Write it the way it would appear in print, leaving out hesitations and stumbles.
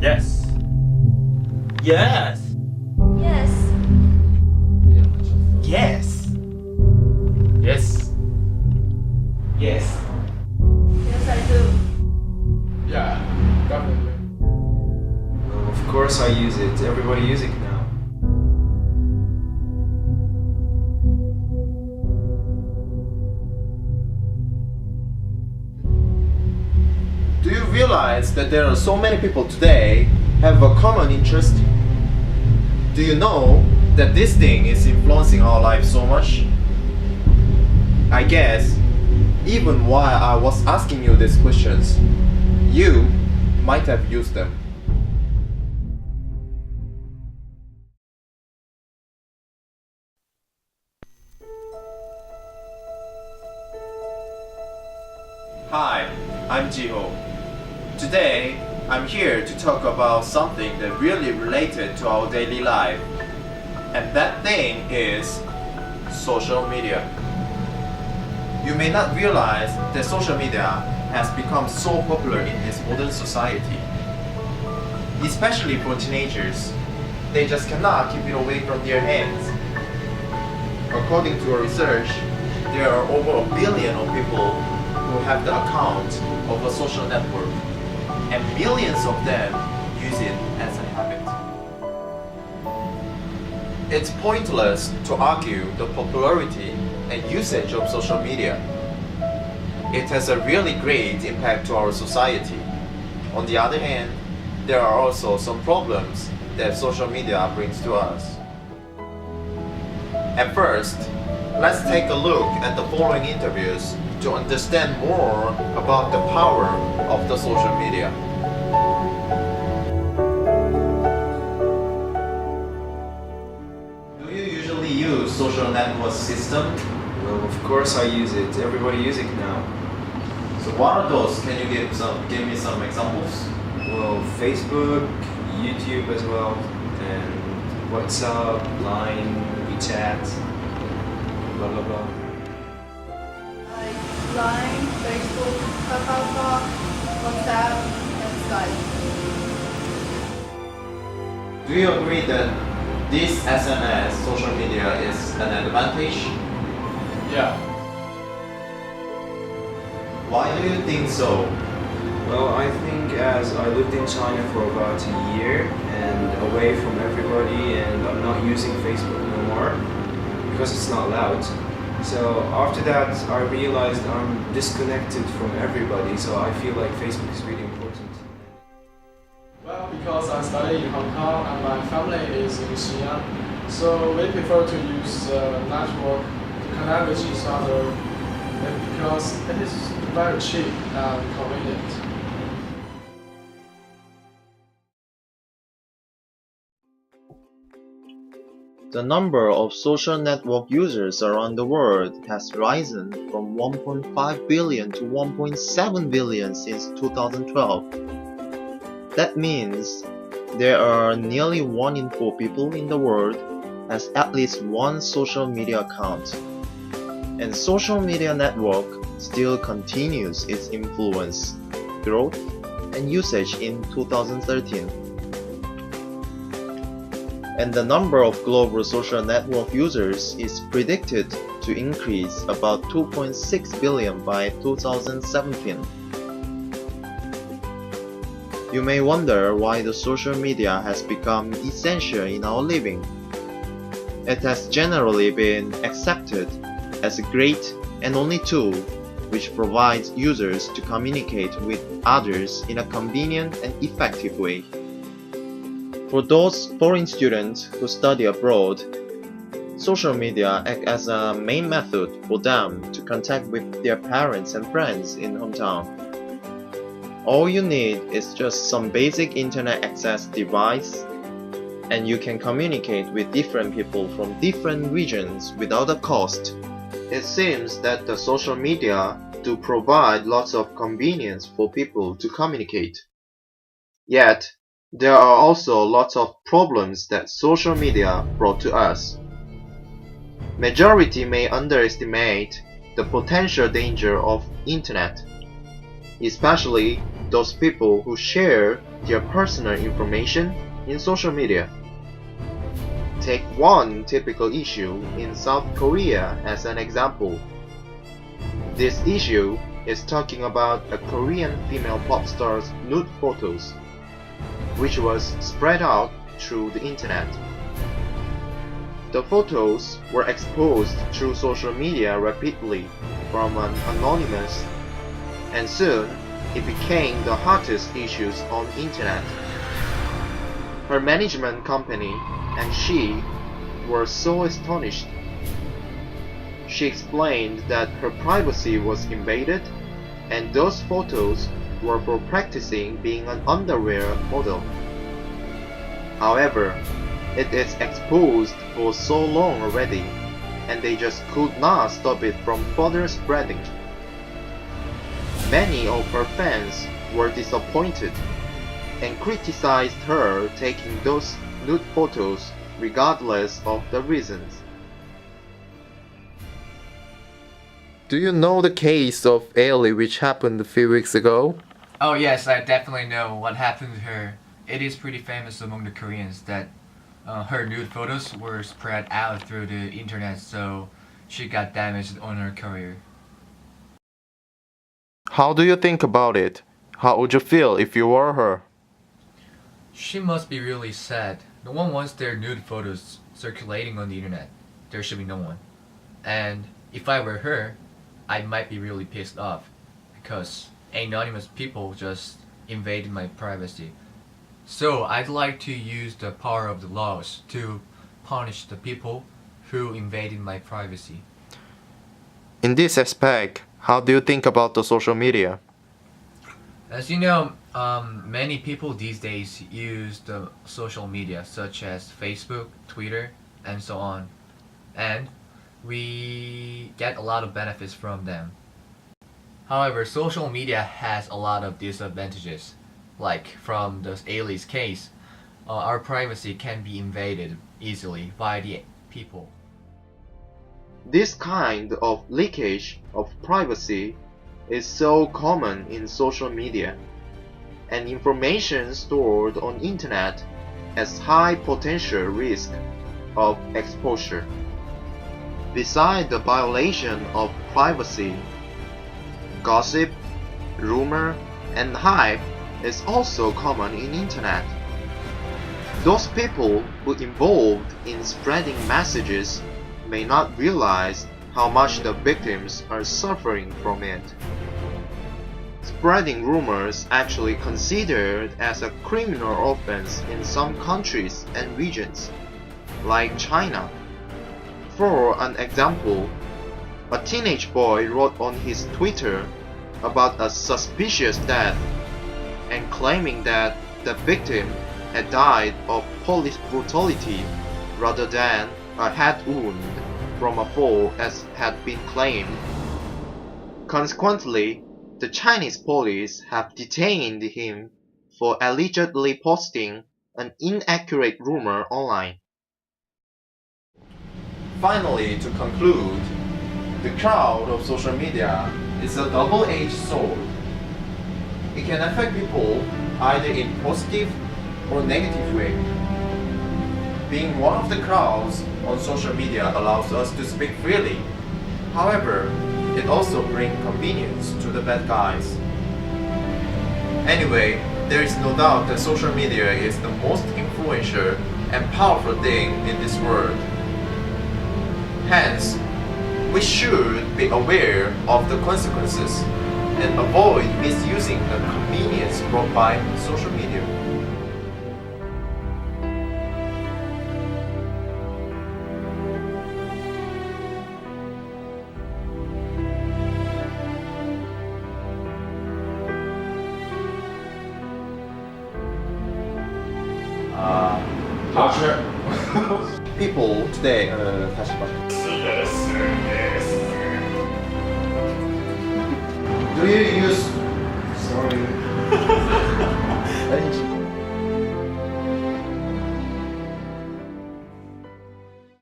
Yes. Yes. Yes. Yes. Yes. Yes. Yes, I do. Yeah, definitely. Well, of course I use it. Everybody uses it now. Do you realize that there are so many people today have a common interest? Do you know that this thing is influencing our lives so much? I guess even while I was asking you these questions, you might have used them. Hi, I'm Jiho. Today, I'm here to talk about something that really related to our daily life. And that thing is social media. You may not realize that social media has become so popular in this modern society. Especially for teenagers, they just cannot keep it away from their hands. According to a research, there are over 1 billion of people who have the account of a social network, and millions of them use it as a habit. It's pointless to argue the popularity and usage of social media. It has a really great impact to our society. On the other hand, there are also some problems that social media brings to us. At first, let's take a look at the following interviews to understand more about the power of the social media. Do you usually use social network system? Well, of course I use it. Everybody uses it now. So what are those? Can you give me some examples? Well, Facebook, YouTube as well, and WhatsApp, Line, WeChat, blah blah blah. Like Line, Facebook, KakaoTalk, WhatsApp, and Skype. Do you agree that this SMS social media is an advantage? Yeah. Why do you think so? Well, I think as I lived in China for about a year and away from everybody, and I'm not using Facebook no more because it's not allowed. So after that, I realized I'm disconnected from everybody, so I feel like Facebook is really important. Well, because I study in Hong Kong and my family is in Xi'an, so we prefer to use network to connect with each other because it is very cheap and convenient. The number of social network users around the world has risen from 1.5 billion to 1.7 billion since 2012. That means there are nearly 1 in 4 people in the world has at least one social media account. And social media network still continues its influence, growth, and usage in 2013. And the number of global social network users is predicted to increase about 2.6 billion by 2017. You may wonder why the social media has become essential in our living. It has generally been accepted as a great and only tool which provides users to communicate with others in a convenient and effective way. For those foreign students who study abroad, social media act as a main method for them to contact with their parents and friends in hometown. All you need is just some basic internet access device, and you can communicate with different people from different regions without a cost. It seems that the social media do provide lots of convenience for people to communicate. Yet, there are also lots of problems that social media brought to us. Majority may underestimate the potential danger of internet, especially those people who share their personal information in social media. Take one typical issue in South Korea as an example. This issue is talking about a Korean female pop star's nude photos, which was spread out through the internet. The photos were exposed through social media rapidly from an anonymous, and soon it became the hottest issues on the internet. Her management company and she were so astonished. She explained that her privacy was invaded and those photos were for practicing being an underwear model. However, it is exposed for so long already, and they just could not stop it from further spreading. Many of her fans were disappointed and criticized her taking those nude photos regardless of the reasons. Do you know the case of Ailey which happened a few weeks ago? Oh yes, I definitely know what happened to her. It is pretty famous among the Koreans that her nude photos were spread out through the internet, so she got damaged on her career. How do you think about it? How would you feel if you were her? She must be really sad. No one wants their nude photos circulating on the internet. There should be no one. And if I were her, I might be really pissed off because anonymous people just invaded my privacy. So I'd like to use the power of the laws to punish the people who invaded my privacy. In this aspect, how do you think about the social media? As you know, many people these days use the social media such as Facebook, Twitter, and so on. And we get a lot of benefits from them. However, social media has a lot of disadvantages. Like from the Ailey's case, our privacy can be invaded easily by the people. This kind of leakage of privacy is so common in social media, and information stored on internet has high potential risk of exposure. Besides the violation of privacy, gossip, rumor, and hype is also common in internet. Those people who involved in spreading messages may not realize how much the victims are suffering from it. Spreading rumors actually considered as a criminal offense in some countries and regions, like China. For an example, a teenage boy wrote on his Twitter about a suspicious death and claiming that the victim had died of police brutality rather than a head wound from a fall as had been claimed. Consequently, the Chinese police have detained him for allegedly posting an inaccurate rumor online. Finally, to conclude, the crowd of social media is a double-edged sword. It can affect people either in positive or negative way. Being one of the crowds on social media allows us to speak freely. However, it also brings convenience to the bad guys. Anyway, there is no doubt that social media is the most influential and powerful thing in this world. Hence, we should be aware of the consequences and avoid misusing the convenience brought by social media. People today, 다시 봐. Do you